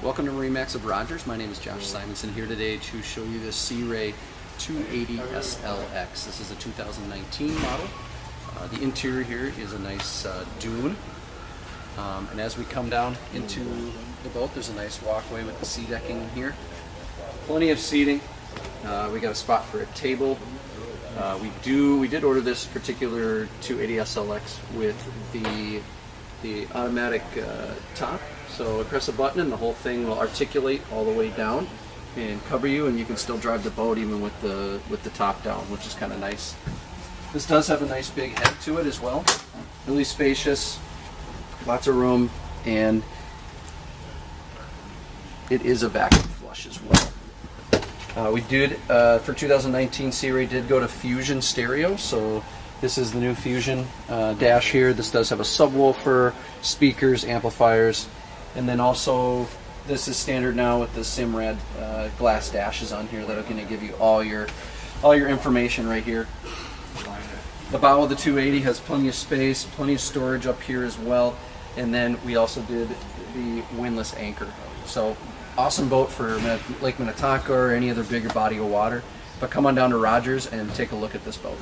Welcome to MarineMax of Rogers. My name is Josh Simonson here today to show you the Sea Ray 280 SLX. This is a 2019 model. The interior here is a nice dune. And as we come down into the boat, there's a nice walkway with the sea decking in here. Plenty of seating. We got a spot for a table. We did order this particular 280 SLX with the automatic top. So I press a button and the whole thing will articulate all the way down and cover you, and you can still drive the boat even with the top down, which is kind of nice. This does have a nice big head to it as well. Really spacious, lots of room, and it is a vacuum flush as well. We did, for 2019, Sea Ray did go to Fusion stereo, so this is the new Fusion dash here. This does have a subwoofer, speakers, amplifiers, and then also this is standard now with the Simrad glass dashes on here that are going to give you all your information right here. The bow of the 280 has plenty of space, plenty of storage up here as well, and then we also did the windlass anchor. So awesome boat for Lake Minnetonka or any other bigger body of water. But come on down to Rogers and take a look at this boat.